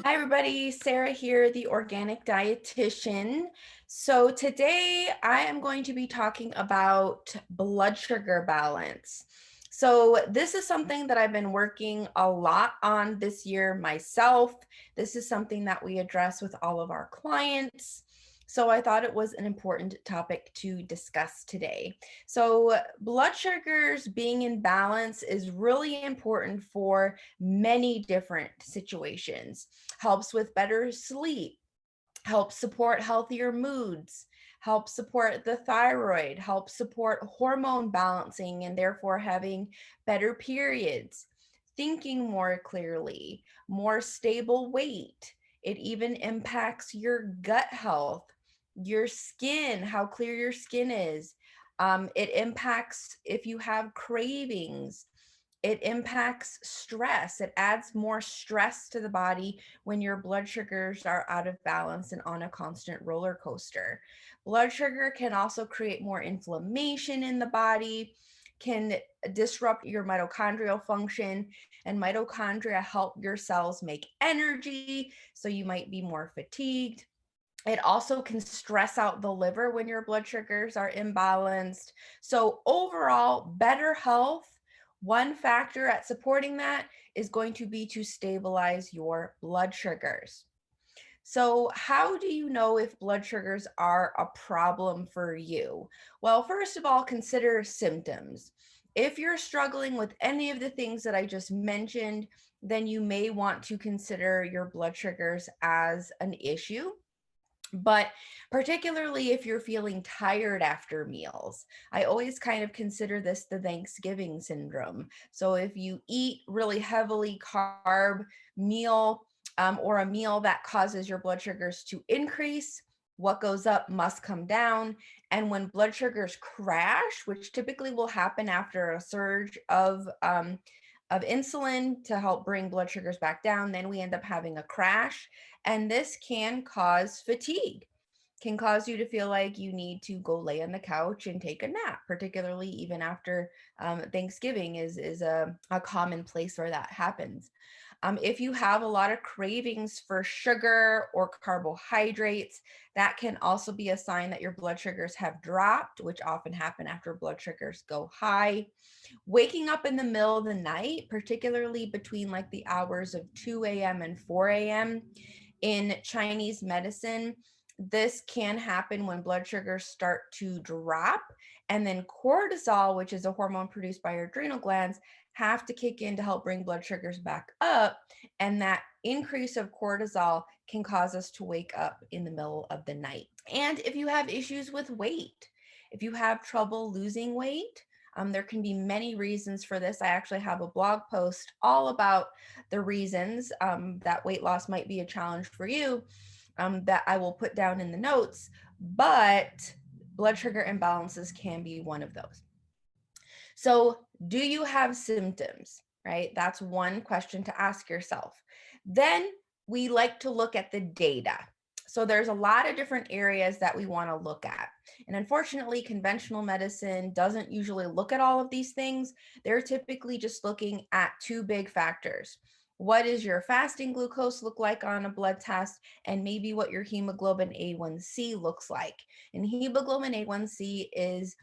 Hi everybody, Sarah here, the organic dietitian. So today I am going to be talking about blood sugar balance. So this is something that I've been working a lot on this year myself. This is something that we address with all of our clients. So I thought it was an important topic to discuss today. So blood sugars being in balance is really important for many different situations. Helps with better sleep, helps support healthier moods, helps support the thyroid, helps support hormone balancing and therefore having better periods, thinking more clearly, more stable weight. It even impacts your gut health, your skin, how clear your skin is. It impacts if you have cravings. It impacts stress. It adds more stress to the body when your blood sugars are out of balance and on a constant roller coaster. Blood sugar can also create more inflammation in the body, can disrupt your mitochondrial function, and mitochondria help your cells make energy, so you might be more fatigued. It also can stress out the liver when your blood sugars are imbalanced. So, overall, better health, one factor at supporting that is going to be to stabilize your blood sugars. So, how do you know if blood sugars are a problem for you? Well, first of all, consider symptoms. If you're struggling with any of the things that I just mentioned, then you may want to consider your blood sugars as an issue. But particularly if you're feeling tired after meals, I always kind of consider this the Thanksgiving syndrome. So if you eat really heavily carb meal or a meal that causes your blood sugars to increase, what goes up must come down. And when blood sugars crash, which typically will happen after a surge of insulin to help bring blood sugars back down, then we end up having a crash. And this can cause fatigue, can cause you to feel like you need to go lay on the couch and take a nap, particularly even after Thanksgiving is a common place where that happens. If you have a lot of cravings for sugar or carbohydrates, that can also be a sign that your blood sugars have dropped, which often happen after blood sugars go high. Waking up in the middle of the night, particularly between like the hours of 2 a.m. and 4 a.m. in Chinese medicine, this can happen when blood sugars start to drop. And then cortisol, which is a hormone produced by your adrenal glands, have to kick in to help bring blood sugars back up. And that increase of cortisol can cause us to wake up in the middle of the night. And if you have issues with weight, if you have trouble losing weight, there can be many reasons for this. I actually have a blog post all about the reasons that weight loss might be a challenge for you, that I will put down in the notes, but blood sugar imbalances can be one of those. So, do you have symptoms? Right? That's one question to ask yourself. Then we like to look at the data. So, there's a lot of different areas that we want to look at. And unfortunately, conventional medicine doesn't usually look at all of these things. They're typically just looking at two big factors. What does your fasting glucose look like on a blood test? And maybe what your hemoglobin A1C looks like. And hemoglobin A1C is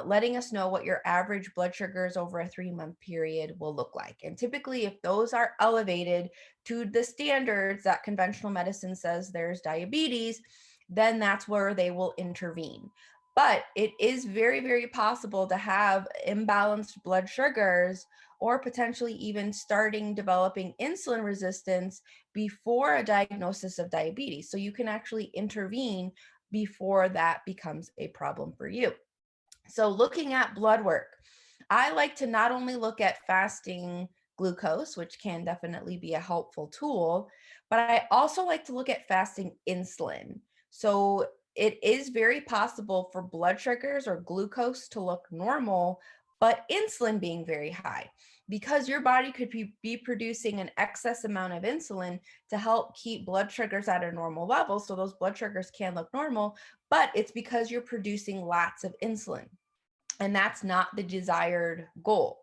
letting us know what your average blood sugars over a 3-month period will look like. And typically, if those are elevated to the standards that conventional medicine says there's diabetes, then that's where they will intervene. But it is very, very possible to have imbalanced blood sugars or potentially even starting developing insulin resistance before a diagnosis of diabetes. So you can actually intervene before that becomes a problem for you. So looking at blood work, I like to not only look at fasting glucose, which can definitely be a helpful tool, but I also like to look at fasting insulin. So it is very possible for blood sugars or glucose to look normal, but insulin being very high, because your body could be producing an excess amount of insulin to help keep blood sugars at a normal level. So those blood sugars can look normal, but it's because you're producing lots of insulin. And that's not the desired goal.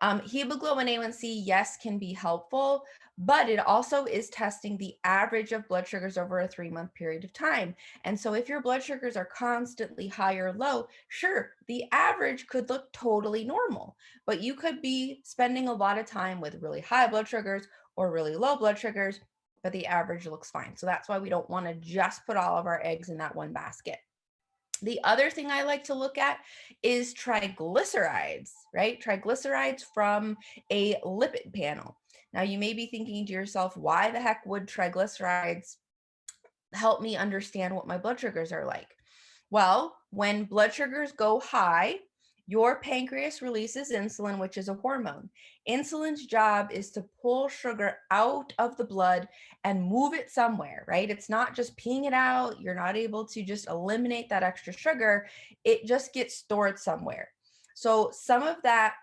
Hemoglobin A1C, yes, can be helpful, but it also is testing the average of blood sugars over a 3-month period of time. And so if your blood sugars are constantly high or low, sure, the average could look totally normal, but you could be spending a lot of time with really high blood sugars or really low blood sugars, but the average looks fine. So that's why we don't want to just put all of our eggs in that one basket. The other thing I like to look at is triglycerides, right? Triglycerides from a lipid panel. Now, you may be thinking to yourself, why the heck would triglycerides help me understand what my blood sugars are like? Well, when blood sugars go high, your pancreas releases insulin, which is a hormone. Insulin's job is to pull sugar out of the blood and move it somewhere, right? It's not just peeing it out. You're not able to just eliminate that extra sugar. It just gets stored somewhere. So some of that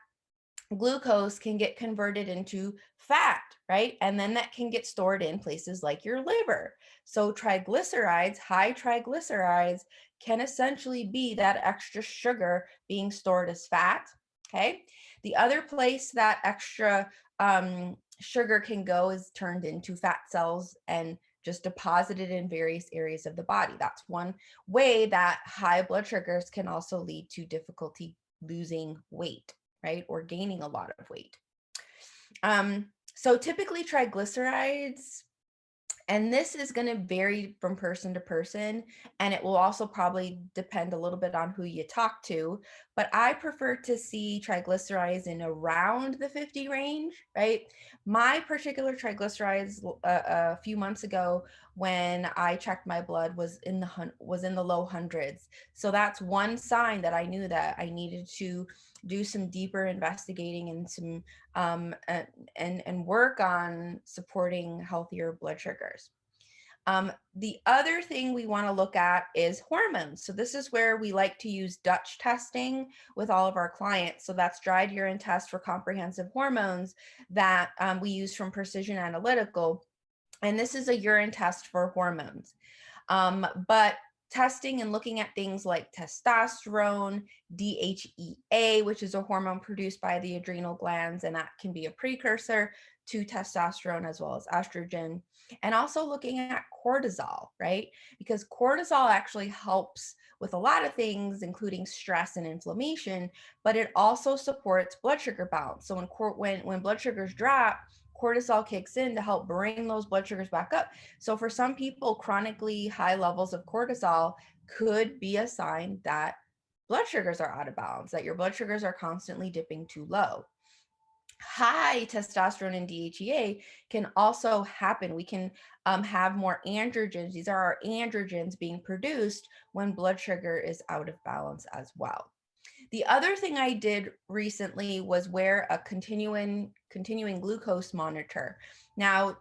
glucose can get converted into fat, right? And then that can get stored in places like your liver. So triglycerides, high triglycerides, can essentially be that extra sugar being stored as fat. Okay. The other place that extra sugar can go is turned into fat cells and just deposited in various areas of the body. That's one way that high blood sugars can also lead to difficulty losing weight, right? Or gaining a lot of weight. So typically triglycerides, and this is going to vary from person to person, and it will also probably depend a little bit on who you talk to, but I prefer to see triglycerides in around the 50 range, right? My particular triglycerides a few months ago when I checked my blood was in the low hundreds. So that's one sign that I knew that I needed to do some deeper investigating and some and work on supporting healthier blood sugars. The other thing we want to look at is hormones. So this is where we like to use Dutch testing with all of our clients. So that's dried urine test for comprehensive hormones that we use from Precision Analytical. And this is a urine test for hormones. But testing and looking at things like testosterone, DHEA, which is a hormone produced by the adrenal glands, and that can be a precursor to testosterone as well as estrogen. And also looking at cortisol, right? Because cortisol actually helps with a lot of things, including stress and inflammation, but it also supports blood sugar balance. So when blood sugars drop, cortisol kicks in to help bring those blood sugars back up. So for some people, chronically high levels of cortisol could be a sign that blood sugars are out of balance, that your blood sugars are constantly dipping too low. High testosterone and DHEA can also happen. We can have more androgens. These are our androgens being produced when blood sugar is out of balance as well. The other thing I did recently was wear a continuing glucose monitor. Now,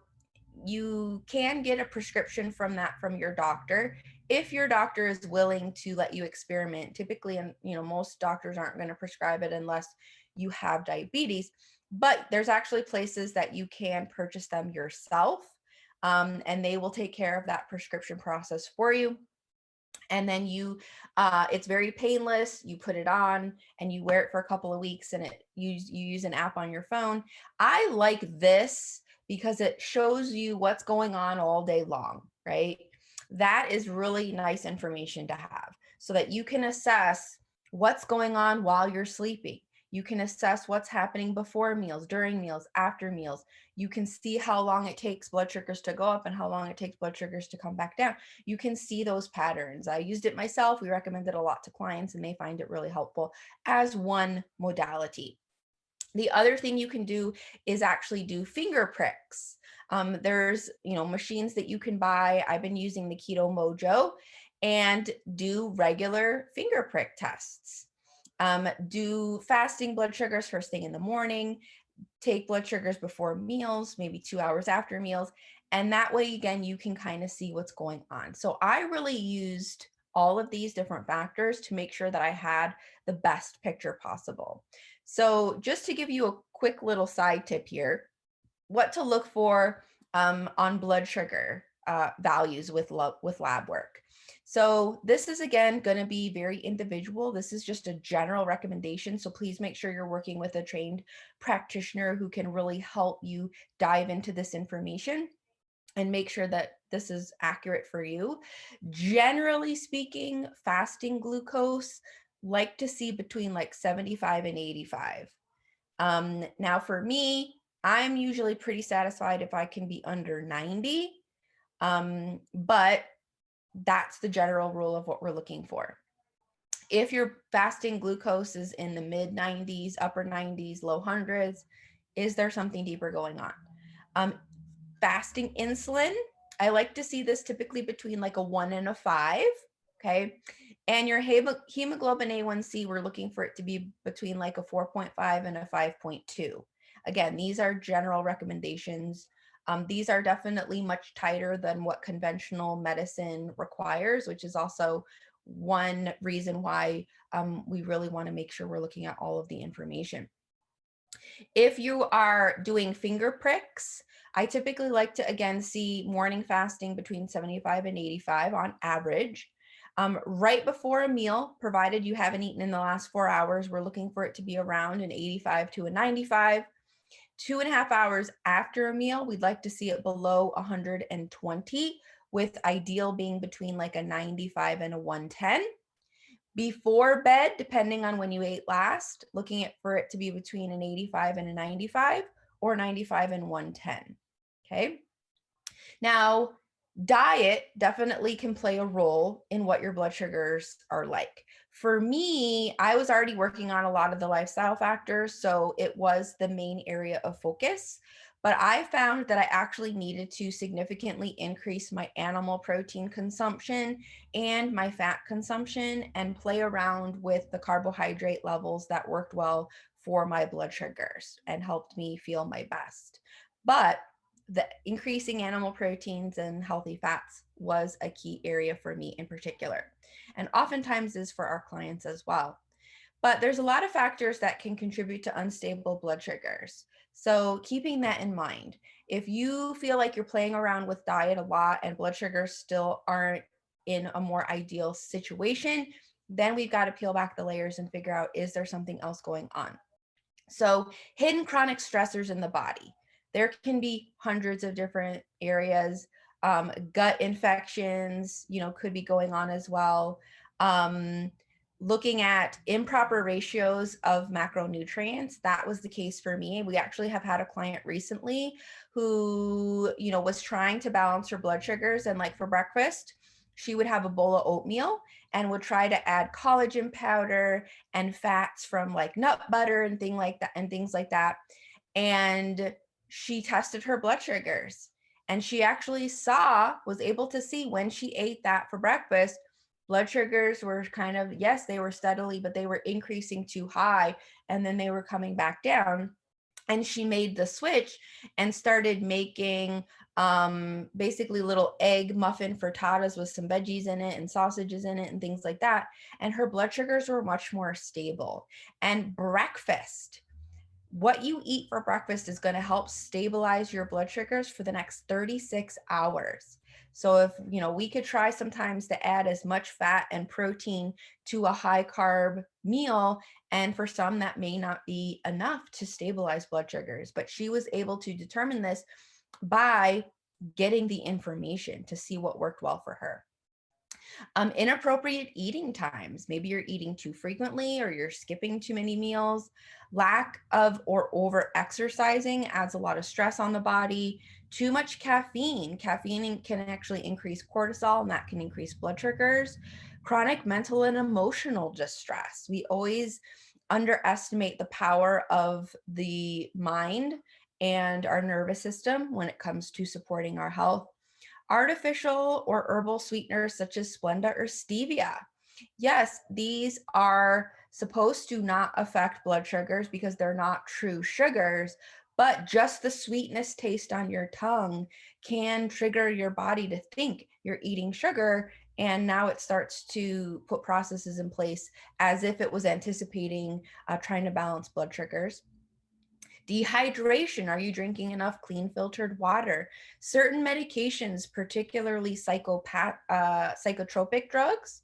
you can get a prescription from your doctor if your doctor is willing to let you experiment. Typically, and most doctors aren't going to prescribe it unless you have diabetes, but there's actually places that you can purchase them yourself, and they will take care of that prescription process for you. And then it's very painless. You put it on and you wear it for a couple of weeks, and you use an app on your phone. I like this because it shows you what's going on all day long, right? That is really nice information to have so that you can assess what's going on while you're sleeping. You can assess what's happening before meals, during meals, after meals. You can see how long it takes blood sugars to go up and how long it takes blood sugars to come back down. You can see those patterns. I used it myself. We recommend it a lot to clients, and they find it really helpful as one modality. The other thing you can do is actually do finger pricks. There's machines that you can buy. I've been using the Keto Mojo and do regular finger prick tests. Do fasting blood sugars first thing in the morning, take blood sugars before meals, maybe 2 hours after meals. And that way, again, you can kind of see what's going on. So I really used all of these different factors to make sure that I had the best picture possible. So just to give you a quick little side tip here, what to look for on blood sugar values with lab work. So this is, again, going to be very individual. This is just a general recommendation. So please make sure you're working with a trained practitioner who can really help you dive into this information and make sure that this is accurate for you. Generally speaking, fasting glucose, like to see between like 75 and 85. Now for me, I'm usually pretty satisfied if I can be under 90, but that's the general rule of what we're looking for. If your fasting glucose is in the mid 90s, upper 90s, low hundreds, is there something deeper going on? Fasting insulin, I like to see this typically between like a 1 and a 5, okay? And your hemoglobin A1C, we're looking for it to be between like a 4.5 and a 5.2. Again, these are general recommendations. These are definitely much tighter than what conventional medicine requires, which is also one reason why we really want to make sure we're looking at all of the information. If you are doing finger pricks, I typically like to, again, see morning fasting between 75 and 85 on average. Right before a meal, provided you haven't eaten in the last 4 hours, we're looking for it to be around an 85 to a 95. 2.5 hours after a meal, we'd like to see it below 120, with ideal being between like a 95 and a 110. Before bed, depending on when you ate last, looking for it to be between an 85 and a 95, or 95 and 110. Okay. Now, diet definitely can play a role in what your blood sugars are like. For me, I was already working on a lot of the lifestyle factors, so it was the main area of focus. But I found that I actually needed to significantly increase my animal protein consumption and my fat consumption, and play around with the carbohydrate levels that worked well for my blood sugars and helped me feel my best. But the increasing animal proteins and healthy fats was a key area for me in particular, and oftentimes is for our clients as well. But there's a lot of factors that can contribute to unstable blood sugars. So keeping that in mind, if you feel like you're playing around with diet a lot and blood sugars still aren't in a more ideal situation, then we've got to peel back the layers and figure out, is there something else going on? So hidden chronic stressors in the body. There can be hundreds of different areas. Gut infections, could be going on as well. Looking at improper ratios of macronutrients, that was the case for me. We actually have had a client recently who, was trying to balance her blood sugars, and like for breakfast, she would have a bowl of oatmeal and would try to add collagen powder and fats from like nut butter and things like that. And she tested her blood sugars, and she actually was able to see when she ate that for breakfast, blood sugars were kind of, yes, they were steadily, but they were increasing too high, and then they were coming back down. And she made the switch and started making basically little egg muffin frittatas with some veggies in it and sausages in it and things like that. And her blood sugars were much more stable. And breakfast, what you eat for breakfast is going to help stabilize your blood sugars for the next 36 hours. So if, we could try sometimes to add as much fat and protein to a high carb meal, and for some that may not be enough to stabilize blood sugars, but she was able to determine this by getting the information to see what worked well for her. Inappropriate eating times. Maybe you're eating too frequently, or you're skipping too many meals. Lack of or over exercising adds a lot of stress on the body. Too much caffeine. Caffeine can actually increase cortisol, and that can increase blood sugars. Chronic mental and emotional distress. We always underestimate the power of the mind and our nervous system when it comes to supporting our health. Artificial or herbal sweeteners such as Splenda or stevia. Yes, these are supposed to not affect blood sugars because they're not true sugars, but just the sweetness taste on your tongue can trigger your body to think you're eating sugar. And now it starts to put processes in place as if it was anticipating trying to balance blood sugars. Dehydration, are you drinking enough clean filtered water? Certain medications, particularly psychotropic drugs,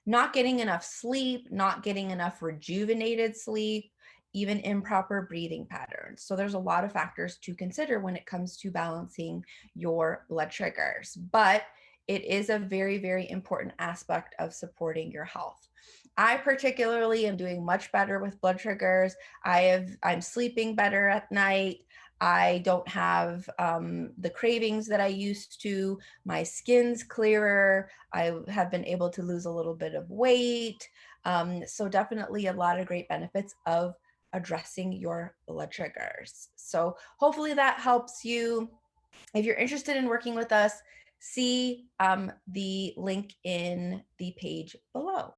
not getting enough sleep, not getting enough rejuvenated sleep, even improper breathing patterns. So there's a lot of factors to consider when it comes to balancing your blood sugars, but it is a very, very important aspect of supporting your health. I particularly am doing much better with blood sugars. I'm sleeping better at night. I don't have the cravings that I used to. My skin's clearer. I have been able to lose a little bit of weight. So definitely a lot of great benefits of addressing your blood sugars. So hopefully that helps you. If you're interested in working with us, see the link in the page below.